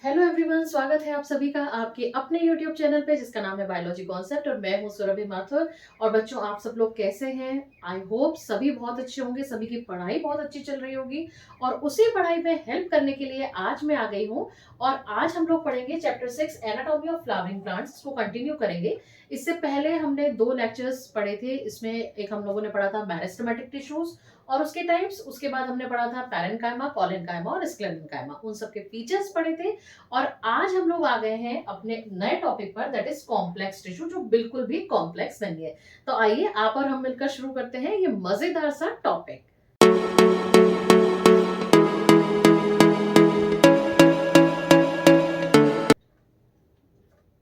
Hello everyone, स्वागत है आप सभी का आपके अपने यूट्यूब चैनल पे जिसका नाम है बायोलॉजी कॉन्सेप्ट और मैं हूं सुरभि माथुर। और बच्चों, आप सब लोग कैसे हैं? आई होप सभी बहुत अच्छे होंगे, सभी की पढ़ाई बहुत अच्छी चल रही होगी। और उसी पढ़ाई में हेल्प करने के लिए आज मैं आ गई हूं। और आज हम लोग पढ़ेंगे chapter 6 anatomy of flowering plants, इसको कंटिन्यू करेंगे। इससे पहले हमने 2 लेक्चर्स पढ़े थे। इसमें एक हम लोगों ने पढ़ा था मेरिस्टेमेटिक टिश्यूज और उसके टाइप्स। उसके बाद हमने पढ़ा था पैरेन्काइमा, कॉलेनकाइमा और स्क्लेरेन्काइमा, उन सबके फीचर्स पढ़े थे। और आज हम लोग आ गए हैं अपने नए टॉपिक पर, दैट इज कॉम्प्लेक्स टिश्यू, जो बिल्कुल भी कॉम्प्लेक्स नहीं है। तो आइए आप और हम मिलकर शुरू करते हैं ये मजेदार सा टॉपिक।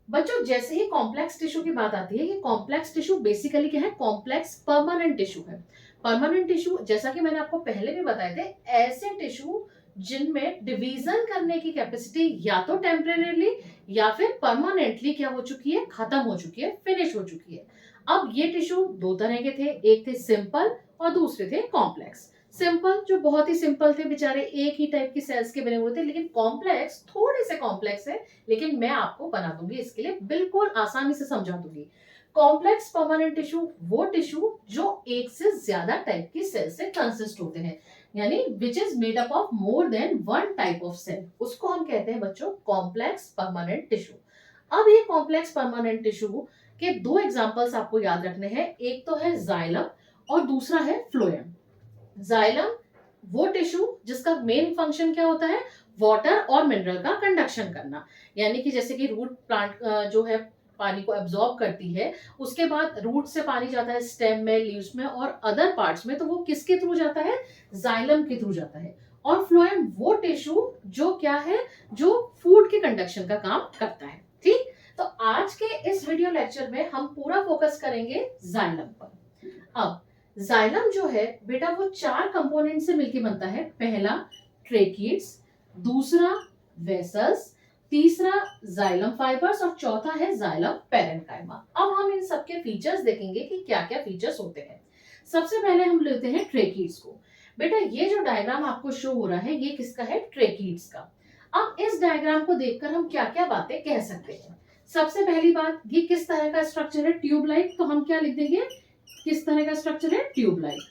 बच्चों, जैसे ही कॉम्प्लेक्स टिश्यू की बात आती है, ये कॉम्प्लेक्स टिश्यू बेसिकली क्या है? कॉम्प्लेक्स परमानेंट टिश्यू है। परमानेंट टिश्यू, जैसा कि मैंने आपको पहले भी बताए थे, ऐसे टिश्यू जिनमें डिवीजन करने की कैपेसिटी या तो टेम्परेरीली या फिर परमानेंटली क्या हो चुकी है? खत्म हो चुकी है, फिनिश हो चुकी है। अब ये टिश्यू दो तरह के थे, एक थे सिंपल और दूसरे थे कॉम्प्लेक्स। सिंपल जो बहुत ही सिंपल थे, बेचारे एक ही टाइप की सेल्स के बने हुए थे। लेकिन कॉम्प्लेक्स थोड़े से कॉम्प्लेक्स है, लेकिन मैं आपको बना दूंगी, इसके लिए बिल्कुल आसानी से समझा दूंगी। कॉम्प्लेक्स परमानेंट टिश्यू वो टिश्यू जो एक से ज्यादा टाइप की सेल से कंसिस्ट होते हैं, यानी which is made up of more than one type of cell, उसको हम कहते हैं बच्चों कॉम्प्लेक्स परमानेंट टिश्यू। अब ये कॉम्प्लेक्स परमानेंट टिश्यू के दो एग्जांपल्स आपको याद रखने हैं, एक तो है जाइलम और दूसरा है फ्लोएम। जाइलम वो टिश्यू जिसका मेन फंक्शन क्या होता है? वाटर और मिनरल का कंडक्शन करना। यानी कि जैसे कि रूट प्लांट जो है पानी को एब्जॉर्ब करती है, उसके बाद रूट से पानी जाता है स्टेम में, लीव्स में और अदर पार्ट्स में, तो वो किसके थ्रू जाता है? जाइलम के थ्रू जाता है। और फ्लोएम वो टिश्यू जो क्या है? जो फूड के कंडक्शन का काम करता है। ठीक, तो आज के इस वीडियो लेक्चर में हम पूरा फोकस करेंगे जाइलम पर। अब जाइलम जो है बेटा, वो 4 कंपोनेंट से मिलकर बनता है। पहला ट्रेकीड्स, दूसरा वेसल्स, तीसरा जाइलम फाइबर्स और चौथा है जाइलम पैरेन्काइमा। अब हम इन सबके फीचर्स देखेंगे कि क्या क्या फीचर्स होते हैं। सबसे पहले हम लेते हैं ट्रेकीड्स को। बेटा, ये जो डायग्राम आपको शो हो रहा है, ये किसका है? ट्रेकीड्स का। अब इस डायग्राम को देखकर हम क्या क्या बातें कह सकते हैं? सबसे पहली बात, ये किस तरह का स्ट्रक्चर है? ट्यूब लाइक, तो हम क्या लिख देंगे? किस तरह का स्ट्रक्चर है? Tube like.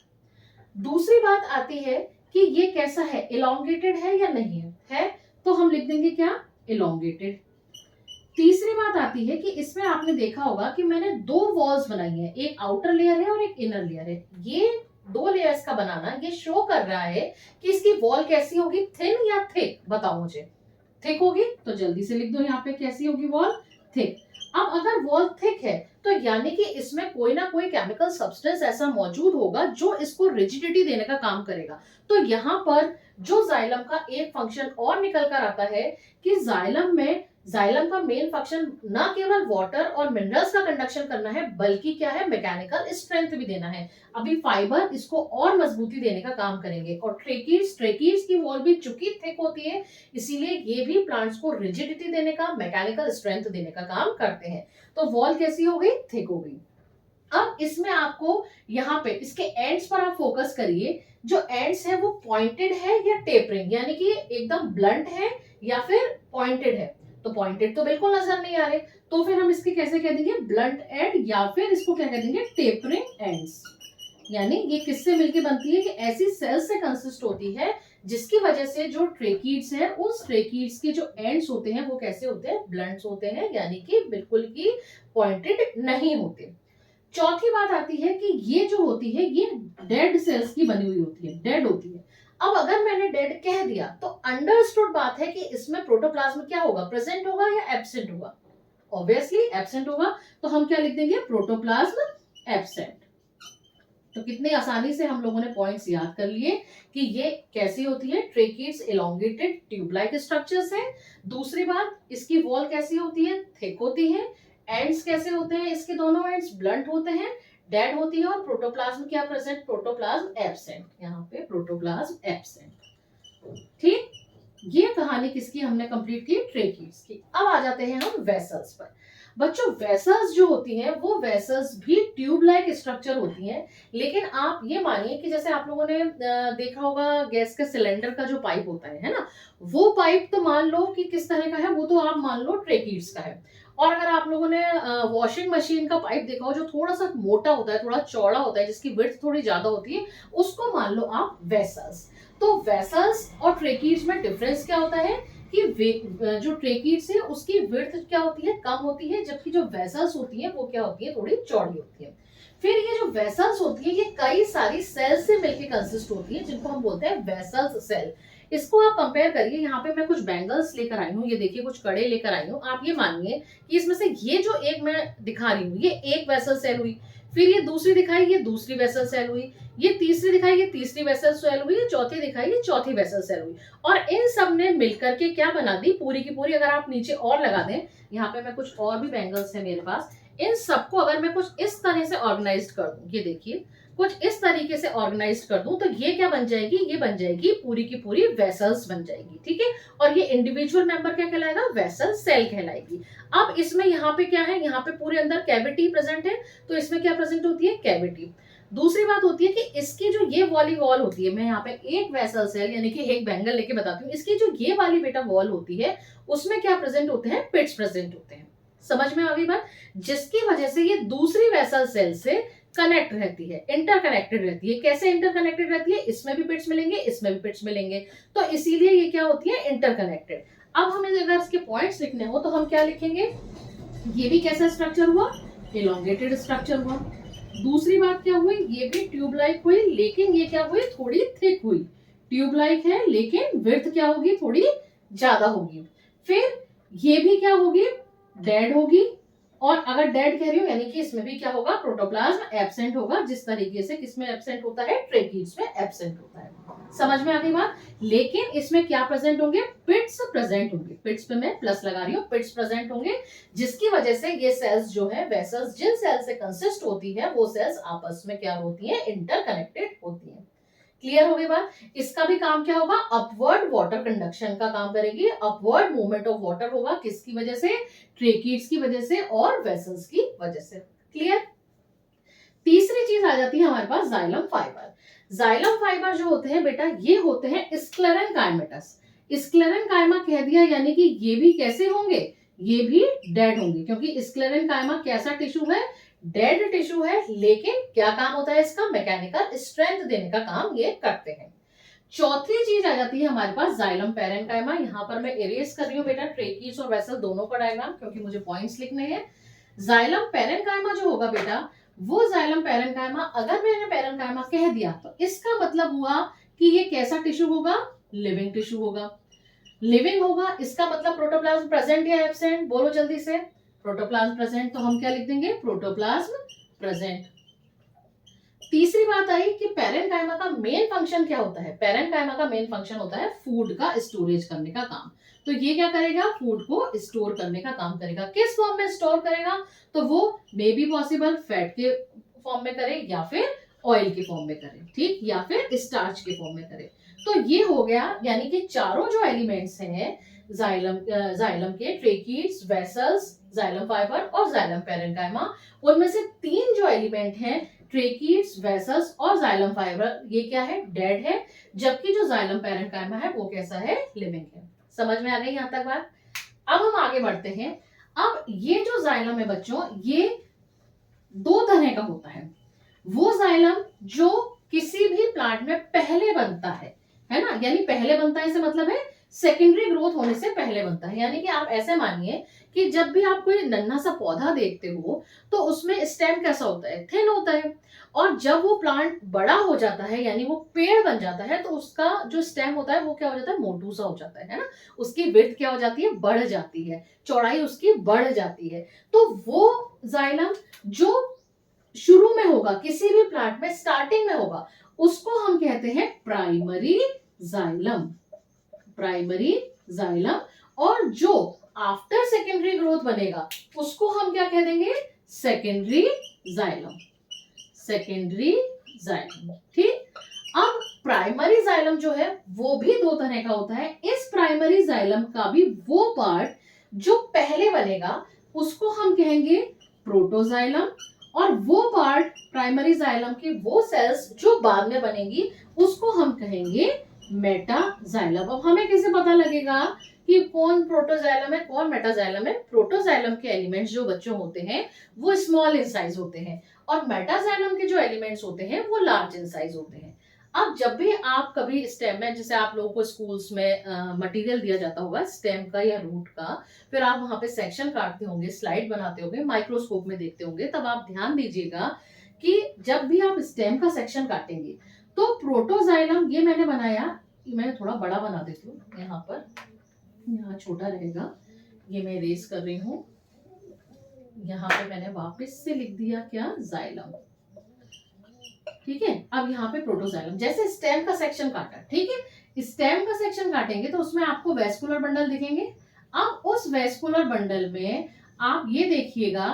दूसरी बात आती है कि ये कैसा है? इलोंगेटेड है या नहीं है? तो हम लिख देंगे क्या? इलोंगेटेड। तीसरी बात आती है कि इसमें आपने देखा होगा कि मैंने 2 वॉल्स बनाई है, एक आउटर लेयर है और एक इनर लेयर है। ये 2 लेयर्स का बनाना ये शो कर रहा है कि इसकी वॉल कैसी होगी? थिन या थिक? बताओ मुझे। थिक होगी, तो जल्दी से लिख दो यहाँ पे कैसी होगी वॉल? थिक। अब अगर वॉल थिक है तो यानी कि इसमें कोई ना कोई केमिकल सब्सटेंस ऐसा मौजूद होगा जो इसको रिजिडिटी देने का काम करेगा। तो यहाँ पर जो जाइलम का एक फंक्शन और निकल कर आता है कि जाइलम का मेन फंक्शन ना केवल वाटर और मिनरल्स का कंडक्शन करना है, बल्कि क्या है? मैकेनिकल स्ट्रेंथ भी देना है। अभी फाइबर इसको और मजबूती देने का काम करेंगे। और ट्रेकीड्स की वॉल भी चूंकि थिक होती है, इसीलिए ये भी प्लांट्स को रिजिडिटी देने का, मैकेनिकल स्ट्रेंथ देने का काम करते हैं। तो वॉल कैसी हो गई? थिक हो गई। अब इसमें आपको यहाँ पे इसके एंड्स पर आप फोकस करिए। जो एंड्स है वो पॉइंटेड है या टेपरिंग, यानी कि एकदम ब्लंट है या फिर पॉइंटेड है? तो पॉइंटेड तो बिल्कुल नजर नहीं आ रहे, तो फिर हम इसके कैसे कह देंगे? ब्लंट एंड, या फिर इसको क्या कह देंगे? Tapering ends. यानी ये किससे मिलके बनती है? कि ऐसी सेल से कंसिस्ट होती है जिसकी वजह से जो ट्रेकीड्स है, उस ट्रेकीड्स के जो एंड्स होते हैं वो कैसे होते हैं? ब्लंट्स होते हैं, यानी कि बिल्कुल ही पॉइंटेड नहीं होते। चौथी बात आती है कि ये जो होती है ये डेड सेल्स की बनी हुई होती है, डेड होती है। अब अगर मैंने डेड कह दिया तो अंडरस्टूड बात है कि इसमें प्रोटोप्लाज्म क्या होगा? प्रेजेंट होगा या एब्सेंट होगा? ऑब्वियसली एब्सेंट होगा। तो हम क्या लिख देंगे? Protoplasm absent. तो कितनी आसानी से हम लोगों ने पॉइंट्स याद कर लिए कि ये कैसी होती है? Tracheids elongated tube like structures है। दूसरी बात, इसकी वॉल कैसी होती है? थिक होती है। एंड्स कैसे होते हैं? इसके दोनों एंड्स ब्लंट होते हैं, डेड होती है। और प्रोटोप्लाज्म क्या प्रेजेंट? Protoplasm absent. यहाँ पे प्रोटोप्लाज्म एब्सेंट। ठीक, ये कहानी किसकी हमने कंप्लीट की? ट्रेकीड्स की। अब आ जाते हैं हम वेसल्स पर। बच्चों वेसल्स जो होती हैं वो वेसल्स भी ट्यूब लाइक स्ट्रक्चर होती हैं, लेकिन आप ये मानिए कि जैसे आप लोगों ने देखा होगा गैस के सिलेंडर का जो पाइप होता है ना, वो पाइप तो मान लो कि किस तरह का है, वो तो आप मान लो ट्रेकीड्स का है। और अगर आप लोगों ने वॉशिंग मशीन का पाइप देखा हो जो थोड़ा सा मोटा होता है, थोड़ा चौड़ा होता है, जिसकी विड्थ थोड़ी ज्यादा होती है, उसको मान लो आप वेसल्स। तो वेसल्स और ट्रेकीड्स में डिफरेंस क्या होता है कि जो ट्रेकीड्स है उसकी विड्थ क्या होती है, कम होती है, जबकि जो वेसल्स होती है वो क्या होती है, थोड़ी चौड़ी होती है। फिर ये जो वेसल्स होती है ये कई सारी सेल से मिलकर कंसिस्ट होती है, जिनको हम बोलते हैं वेसल्स सेल। इसको आप कंपेयर करिए, यहाँ पे मैं कुछ बैंगल्स लेकर आई हूँ, ये देखिए कुछ कड़े लेकर आई हूँ। आप ये मानिए कि इसमें से ये जो एक मैं दिखा रही हूँ ये एक वेसल सेल हुई, फिर ये दूसरी दिखाई ये दूसरी वेसल सेल हुई, ये तीसरी दिखाई ये तीसरी वेसल सेल हुई, ये चौथी दिखाई ये चौथी वेसल सेल हुई। और इन सब ने मिलकर के क्या बना दी, पूरी की पूरी। अगर आप नीचे और लगा दें, यहाँ पे मैं कुछ और भी बैंगल्स है मेरे पास, इन सबको अगर मैं कुछ इस तरह से ऑर्गेनाइज कर दूं, ये देखिए कुछ इस तरीके से ऑर्गेनाइज कर दूं, तो ये क्या बन जाएगी, ये बन जाएगी पूरी की पूरी वेसल्स बन जाएगी, ठीक है। और ये इंडिविजुअल मेंबर क्या कहलाएगा, वेसल सेल कहलाएगी। अब इसमें यहाँ पे क्या है, यहाँ पे पूरे अंदर कैविटी प्रेजेंट है, तो इसमें क्या प्रेजेंट होती है, कैविटी। दूसरी बात होती है कि इसकी जो ये वाली वॉल होती है, मैं यहाँ पे एक वेसल सेल यानी कि एक बैंगल लेके बताती हूँ, इसकी जो ये वाली बेटा वॉल होती है उसमें क्या प्रेजेंट होते हैं, पिट्स प्रेजेंट होते हैं। समझ में आ गई बात, जिसकी वजह से ये दूसरी वेसल सेल से कनेक्ट रहती है, इंटरकनेक्टेड रहती है। कैसे इंटरकनेक्टेड रहती है, इसमें भी पिट्स मिलेंगे, इसमें भी पिट्स मिलेंगे, तो इसीलिए ये क्या होती है, इंटरकनेक्टेड। अब हमें अगर इसके पॉइंट्स लिखने हो तो हम क्या लिखेंगे, ये भी कैसा स्ट्रक्चर हुआ, इलोंगेटेड स्ट्रक्चर हुआ। दूसरी बात क्या हुई, ये भी ट्यूब लाइक हुई, लेकिन ये क्या हुई, थोड़ी थिक हुई। ट्यूब लाइक है लेकिन विड्थ क्या होगी, थोड़ी ज्यादा होगी। फिर ये भी क्या होगी, डेड होगी। और अगर डेड कह रही हूं यानी कि इसमें भी क्या होगा, प्रोटोप्लाज्म एब्सेंट होगा, जिस तरीके से किसमें एब्सेंट होता है, ट्रेकीड्स में एब्सेंट होता है। समझ में आ गई बात। लेकिन इसमें क्या प्रेजेंट होंगे, पिट्स प्रेजेंट होंगे, पिट्स पे मैं प्लस लगा रही हूँ, पिट्स प्रेजेंट होंगे, जिसकी वजह से ये सेल्स जो है, वेसल्स जिन सेल से कंसिस्ट होती है, वो सेल्स आपस में क्या होती है, इंटरकनेक्टेड होती है। क्लियर हो गई बात। इसका भी काम क्या होगा, अपवर्ड वाटर कंडक्शन का काम करेगी, अपवर्ड मूवमेंट ऑफ वाटर होगा, किसकी वजह से, ट्रेकीड्स की वजह से और वेसल्स की वजह से। क्लियर। तीसरी चीज आ जाती है हमारे पास जाइलम फाइबर। जाइलम फाइबर जो होते हैं बेटा, ये होते हैं स्क्लेरेनकाइमेटस। स्क्लेरेनकाइमा कह दिया यानी कि ये भी कैसे होंगे, ये भी डेड होंगे, क्योंकि स्क्लेरेनकाइमा कैसा टिश्यू है, डेड टिश्यू है, लेकिन क्या काम होता है इसका, मैकेनिकल स्ट्रेंथ देने का काम ये करते हैं। चौथी चीज आ जाती है हमारे पास जाइलम पैरेन्काइमा। यहाँ पर मैं इरेज कर रही हूँ बेटा ट्रेकीज और वेसल दोनों का डायग्राम, क्योंकि मुझे पॉइंट्स लिखने हैं। जाइलम पैरेन्काइमा जो होगा बेटा, वो जाइलम पैरेन्काइमा, अगर मैंने पैरेन्काइमा कह दिया तो इसका मतलब हुआ कि ये कैसा टिश्यू होगा, लिविंग टिश्यू होगा। लिविंग होगा इसका मतलब प्रोटोप्लाज्म प्रेजेंट या एब्सेंट, बोलो जल्दी से। प्रोटोप्लाज्म प्रेजेंट, तो हम क्या लिख देंगे, प्रोटोप्लाज्म प्रेजेंट। तीसरी बात आई कि पैरेन्काइमा का मेन फंक्शन क्या होता है, पैरेन्काइमा का मेन फंक्शन होता है फूड का स्टोरेज करने का काम। तो ये क्या करेगा, फूड को स्टोर करने का काम करेगा। किस फॉर्म में स्टोर करेगा, तो वो मे बी पॉसिबल फैट के फॉर्म में करे, या फिर ऑयल के फॉर्म में करे, ठीक, या फिर स्टार्च के फॉर्म में करे। तो ये हो गया, यानी कि चारों जो एलिमेंट्स हैं जाइलम के, ट्रेकीड्स, वेसल्स, जाइलम फाइबर और जाइलम पैरेन्काइमा, उनमें से तीन जो एलिमेंट हैं, ट्रेकीड्स, वेसल्स और जाइलम फाइबर, ये क्या है, डेड है, जबकि जो जाइलम पैरेन्काइमा है वो कैसा है, लिविंग है। समझ में आ गई यहां तक बात। अब हम आगे बढ़ते हैं। अब ये जो जाइलम है बच्चों, ये दो तरह का होता है। वो जाइलम जो किसी भी प्लांट में पहले बनता है ना, यानी पहले बनता है, इसे मतलब है सेकेंडरी ग्रोथ होने से पहले बनता है। यानी कि आप ऐसे मानिए कि जब भी आप कोई नन्हा सा पौधा देखते हो तो उसमें स्टेम कैसा होता है, थिन होता है। और जब वो प्लांट बड़ा हो जाता है, यानी वो पेड़ बन जाता है, तो उसका जो स्टेम होता है वो क्या हो जाता है, मोटू सा हो जाता है ना। उसकी विड्थ क्या हो जाती है, बढ़ जाती है, चौड़ाई उसकी बढ़ जाती है। तो वो जाइलम जो शुरू में होगा, किसी भी प्लांट में स्टार्टिंग में होगा, उसको हम कहते हैं प्राइमरी जाइलम, प्राइमरी जाइलम। और जो आफ्टर सेकेंडरी ग्रोथ बनेगा उसको हम क्या कह देंगे, सेकेंडरी जाइलम, सेकेंडरी जाइलम, ठीक। अब प्राइमरी जाइलम जो है वो भी दो तरह का होता है। इस प्राइमरी जाइलम का भी वो पार्ट जो पहले बनेगा, उसको हम कहेंगे प्रोटोजाइलम, और वो पार्ट प्राइमरी जाइलम के वो सेल्स जो बाद में बनेंगी उसको हम कहेंगे मेटाजाइलम। अब हमें कैसे पता लगेगा कि कौन प्रोटोजाइलम है कौन मेटाजाइलम है? प्रोटोजाइलम के एलिमेंट्स जो बच्चों होते हैं वो स्मॉल इन साइज होते हैं, और मेटाजाइलम के जो एलिमेंट्स होते हैं वो लार्ज इन साइज होते हैं। अब जब भी आप कभी स्टेम में, जैसे आप लोगों को स्कूल्स में मटेरियल दिया जाता होगा स्टेम का या रूट का, फिर आप वहां पे सेक्शन काटते होंगे, स्लाइड बनाते होंगे, माइक्रोस्कोप में देखते होंगे, तब आप ध्यान दीजिएगा कि जब भी आप स्टेम का सेक्शन काटेंगे तो प्रोटोजाइलम, ये मैंने बनाया, मैं थोड़ा बड़ा बना देती हूँ यहाँ पर, यहाँ छोटा रहेगा, ये मैं इरेज कर रही हूँ। यहाँ पे मैंने वापस से लिख दिया क्या? जाइलम। ठीक है, अब यहाँ पे प्रोटोजाइलम, जैसे स्टेम का सेक्शन काटा, ठीक है, स्टेम का सेक्शन काटेंगे तो उसमें आपको वेस्कुलर बंडल दिखेंगे। अब उस वेस्कुलर बंडल में आप ये देखिएगा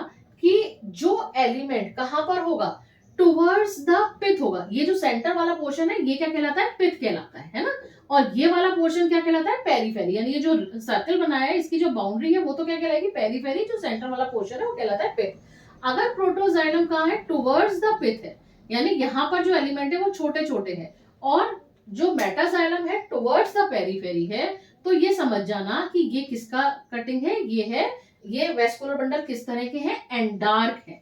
कि जो एलिमेंट कहां पर होगा? टुवर्ड्स द पिथ होगा। ये जो सेंटर वाला पोर्शन है ये क्या कहलाता है? पिथ कहलाता है ना। और ये वाला पोर्शन क्या कहलाता है? पेरीफेरी। यानी ये जो सर्कल बनाया है इसकी जो बाउंड्री है वो तो क्या कहलाएगी? पेरीफेरी। जो सेंटर वाला पोर्शन है वो कहलाता है पिथ। अगर प्रोटोजाइलम कहाँ है? टुवर्ड्स द पिथ है, यानी यहाँ पर जो एलिमेंट है वो छोटे छोटे हैं, और जो मेटाजाइलम है टुवर्ड्स द पेरीफेरी है, तो ये समझ जाना कि ये किसका कटिंग है? ये है, ये वेस्कुलर बंडल किस तरह के हैं? एंडार्क है।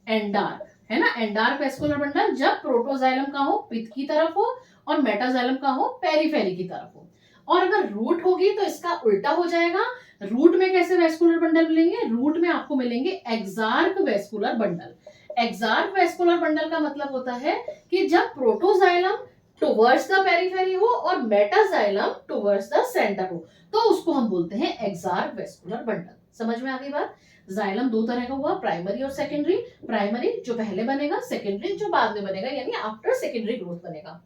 एंडार्क है ना, एंडार्क वेस्कुलर बंडल जब प्रोटोजाइलम का हो पिथ की तरफ हो और मेटाजाइलम का हो पेरीफेरी की तरफ हो। और अगर रूट होगी तो इसका उल्टा हो जाएगा। रूट में कैसे वेस्कुलर बंडल मिलेंगे? रूट में आपको मिलेंगे एक्सार्क वेस्कुलर बंडल। एक्सार्क वेस्कुलर बंडल का मतलब होता है कि जब प्रोटोजाइलम टुवर्ड्स द पेरीफेरी हो और मेटाजाइलम टुवर्ड्स द सेंटर हो, तो उसको हम बोलते हैं एक्सार्क वेस्कुलर बंडल। समझ में आ गई बात? जाइलम दो तरह का हुआ, प्राइमरी और सेकेंडरी। प्राइमरी जो पहले बनेगा, सेकेंडरी जो बाद में बनेगा, यानी आफ्टर सेकेंडरी ग्रोथ बनेगा।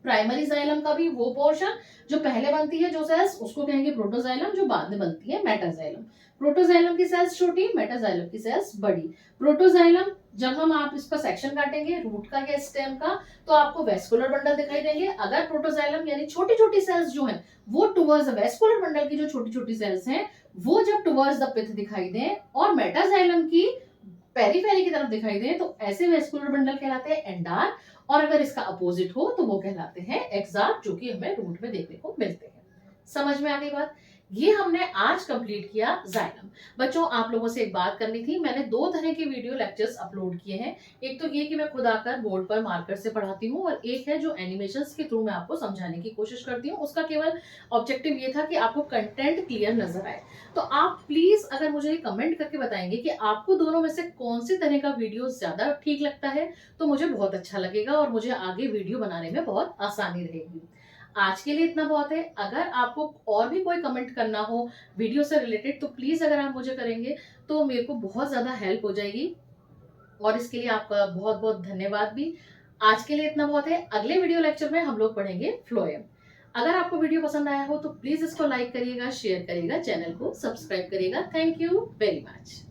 प्राइमरी जाइलम का भी वो पोर्शन जो पहले बनती है जो सेल्स, उसको कहेंगे प्रोटोजाइलम, जो बाद में बनती है मेटाजाइलम। प्रोटोजाइलम की सेल्स छोटी, मेटाजाइलम की सेल्स बड़ी। प्रोटोजाइलम जब हम आप इसका सेक्शन काटेंगे रूट का या स्टेम का, तो आपको वेस्कुलर बंडल दिखाई देंगे। अगर प्रोटोजाइलम यानी छोटी छोटी सेल्स जो हैं वो टुवर्ड्स द वेस्कुलर बंडल की जो छोटी छोटी सेल्स हैं वो जब टुवर्ड्स द पिथ दिखाई दें और मेटाजाइलम की पेरीफेरी की तरफ दिखाई दें, तो ऐसे वेस्कुलर बंडल कहलाते हैं एंडार। और अगर इसका अपोजिट हो तो वो कहलाते हैं एक्सार्क, जो कि हमें रूट में देखने को मिलते हैं। समझ में आ गई बात? ये हमने आज कंप्लीट किया जाइलम। बच्चों आप लोगों से एक बात करनी थी, मैंने दो तरह के वीडियो लेक्चर्स अपलोड किए हैं। एक तो ये कि मैं खुद आकर बोर्ड पर मार्कर से पढ़ाती हूँ, और एक है जो एनिमेशंस के थ्रू मैं आपको समझाने की कोशिश करती हूँ। उसका केवल ऑब्जेक्टिव ये था कि आपको कंटेंट क्लियर नजर आए। तो आप प्लीज अगर मुझे कमेंट करके बताएंगे कि आपको दोनों में से कौन सी तरह का वीडियो ज्यादा ठीक लगता है, तो मुझे बहुत अच्छा लगेगा और मुझे आगे वीडियो बनाने में बहुत आसानी रहेगी। आज के लिए इतना बहुत है। अगर आपको और भी कोई कमेंट करना हो वीडियो से रिलेटेड, तो प्लीज अगर आप मुझे करेंगे तो मेरे को बहुत ज्यादा हेल्प हो जाएगी, और इसके लिए आपका बहुत बहुत धन्यवाद भी। आज के लिए इतना बहुत है। अगले वीडियो लेक्चर में हम लोग पढ़ेंगे फ्लोएम। अगर आपको वीडियो पसंद आया हो तो प्लीज इसको लाइक करिएगा, शेयर करिएगा, चैनल को सब्सक्राइब करिएगा। Thank you very much.